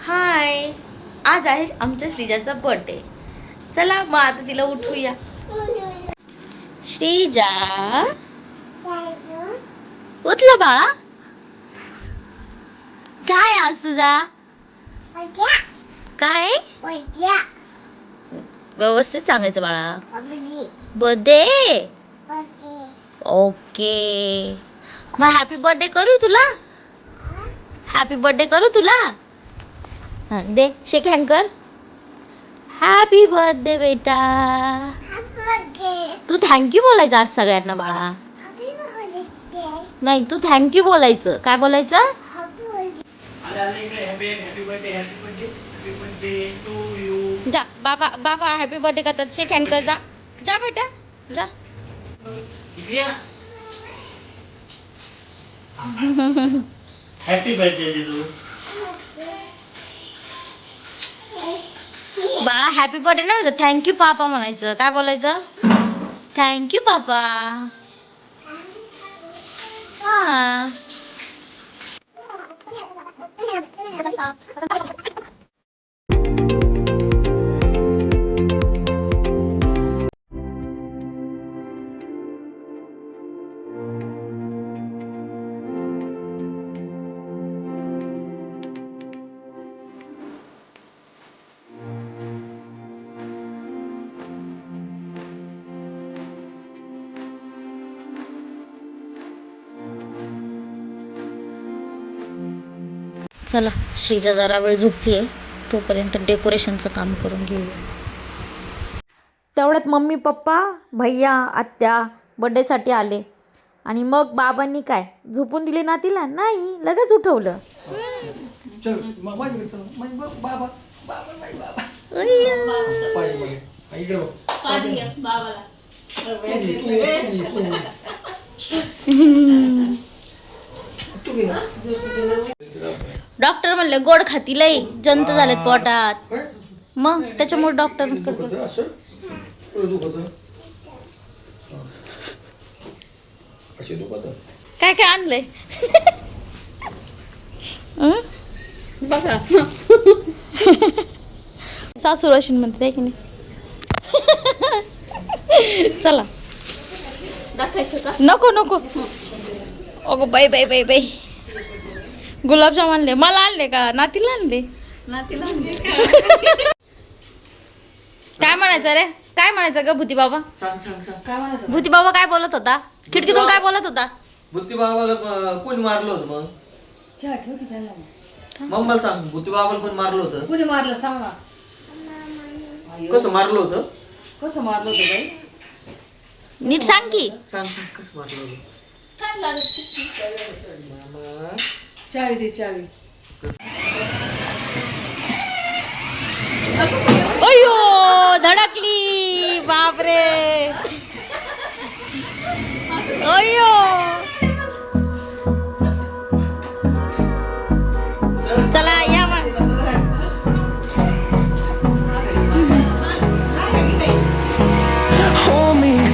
हाय, आज आहे आमच्या श्रीजाचा बर्थडे. चला मग आता तिला उठवूया. श्रीजा उठला बाळा. काय आज तुझा काय व्यवस्थित सांगायचं बाळा. बर्थडे. ओके, मग हॅपी बर्थडे करू तुला. हॅपी बर्थडे करू तुला. हा, दे शेक हँड कर. हॅपी बर्थडे बेटा. तू थँक्यू बोलायचं आज सगळ्यांना बाळा. नाही, तू थँक्यू बोलायचं. काय बोलायचं. जा बाबा. बाबा हॅपी बर्थडे करतात. शेक हँड कर. जा जा बेटा जा. हॅपी बर्थडे दिदू. बाळा हॅपी बर्थडे नाही म्हणायचं, थँक्यू पापा म्हणायचं. काय बोलायचं. थँक्यू पापा. हा. चला श्रीजा जरा वेळ झोपली आहे, तोपर्यंत डेकोरेशनचं काम करून घेऊया. तेवढ्यात मम्मी पप्पा भैया आत्या बर्थडेसाठी आले आणि मग बाबांनी काय झोपून दिले ना तिला. नाही, लगेच उठवलं. डॉक्टर म्हणले गोड खाती लई जंत झालेत पोटात. मग त्याच्यामुळे डॉक्टर काय काय आणलंय बघा. सासू रशीन म्हणते की नाही. चला नको नको. अगो बाई बाई बाई बाई. गुलाबजाम आणले. मला आणले का नातीला आणले. काय म्हणायचं रे. काय म्हणायचं ग भूती बाबा. भूती बाबा काय बोलत होता. खिडकीतून काय बोलत होता. भूती बाबाला कोणी मारलं होतं. मग मला सांग, भूती बाबाला कोणी मारलं होतं. कोणी मारलं सांगा. कसं मारलं होतं. कसं मारलं होतं बाई. नीट सांग की. सांग सांग कसं मारलं होतं. चावी दे चावी. अयो धडकली. बापरे. अयो चला या मग.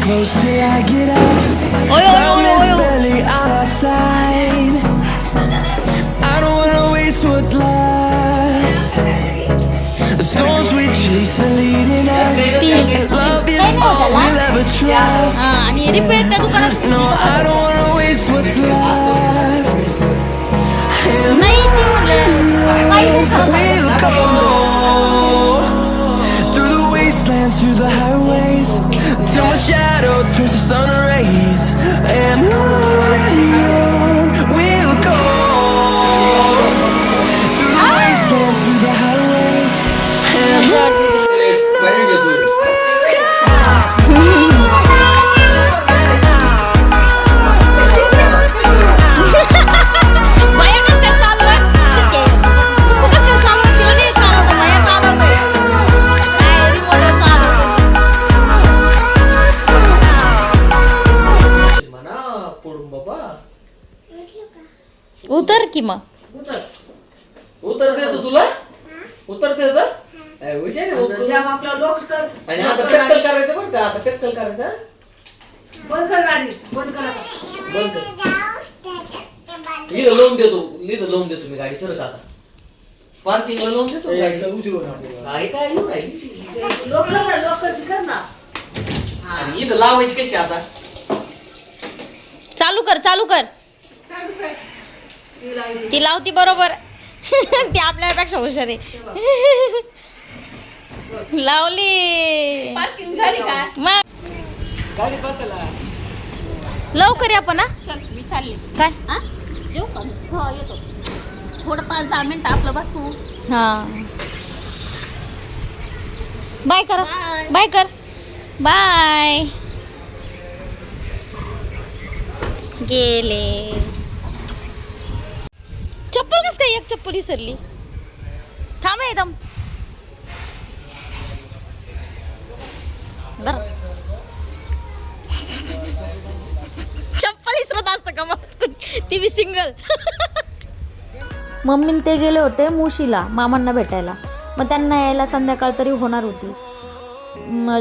Close till I get up. Time is barely on our side. I don't wanna waste what's left. The storms we chase are leading us. Love is all we'll ever trust. आणि रिपेअर त्या दुकानात. No, I don't wanna waste what's left. नाही ते We'll go through the wastelands, through the highways, till my shadow turns to sun rays. And on we'll go through the wastelands, through the highways, and on. उतर की मग. उत्तर देतो तुला. उत्तर देतो. आपला लॉक कर. आणि आता टक्कल करायचं बरं का. आता टक्कल करायचं. बंद कर गाडी. बंद कर. बंद कर. लिहिलं लावून देतो. लिहिलं लावून देतो मी गाडी. सरक आता. पार्किंगला लावून देतो ए, गाडी. चल, उशीर होणार आपल्याला. काय काय येऊ राहिली. लोक शिकर ना आणि इथं लावायची कशी आता चालू कर ती लावती बरोबर. ती आपल्यापेक्षा हुशार आहे. लावली झाली का मग गाडी बसायला लवकर या पण हा. चल मी चालले काय हा येऊ का हो येतो थोडं 5-10 मिनिटं आपलं बसू हा बाय करा बाय कर बाय गेले. चप्पल कस काय एक चप्पल विसरली. थांब रे एकदम चप्पल विसरत असतं का मग ती बी सिंगल. मम्मीन ते गेले होते मुशीला मामांना भेटायला. मग त्यांना यायला संध्याकाळ तरी होणार होती.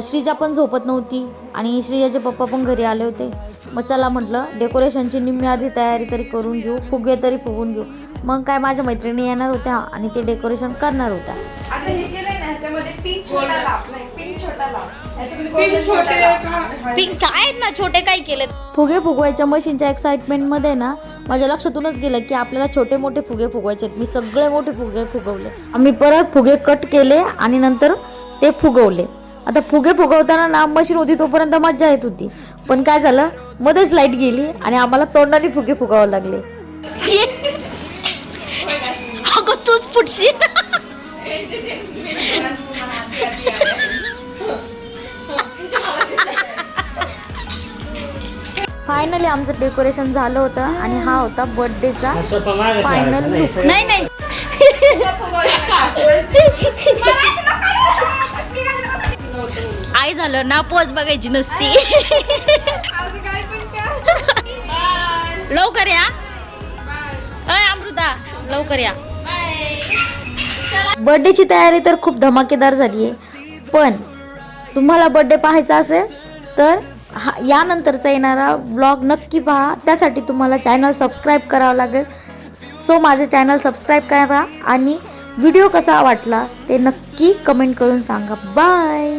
श्रीजा पण झोपत नव्हती आणि श्रीजाचे पप्पा पण घरी आले होते. मग चला म्हटलं डेकोरेशनची निम्मी अर्धी तयारी तरी करून घेऊ, फुगे तरी फुगून घेऊ. मग काय माझ्या मैत्रिणी येणार होत्या आणि ते डेकोरेशन करणार होत्या. आता हे केलंय ना ह्याच्यामध्ये पिंक छोटा लाव नाही पिंक छोटा लाव ह्याच्यामध्ये golden छोटा लाव. पिंक काय आहेत ना छोटे काय केले. फुगे फुगवायच्या मशीनच्या एक्साइटमेंटमध्ये ना माझ्या लक्षातूनच गेलं की आपल्याला छोटे मोठे फुगे फुगवायचे आहेत. मी सगळे मोठे फुगे फुगवले. आम्ही परत फुगे कट केले आणि नंतर ते फुगवले. आता फुगे फुगवताना ना मशीन होती तोपर्यंत मज्जा येत होती. पण काय झालं मध्येच लाईट गेली आणि आम्हाला तोंडाने फुगे फुगावे लागले. अगं तूच पुढची. फायनली आमचं डेकोरेशन झालं होतं आणि हा होता बर्थडेचा फायनल लुक. नाही नाही आई झालं ना पोच बघायची नसती. लवकर या अय अमृता लवकर या. बर्थडेची तयारी तर खूप धमाकेदार झाली आहे. पण तुम्हाला बर्थडे पाहायचा असेल तर यानंतरचा येणारा व्लॉग नक्की पहा. त्यासाठी तुम्हाला चॅनल सबस्क्राईब करावं लागेल. सो माझे चॅनल सबस्क्राईब करा आणि व्हिडिओ कसा वाटला ते नक्की कमेंट करून सांगा. बाय.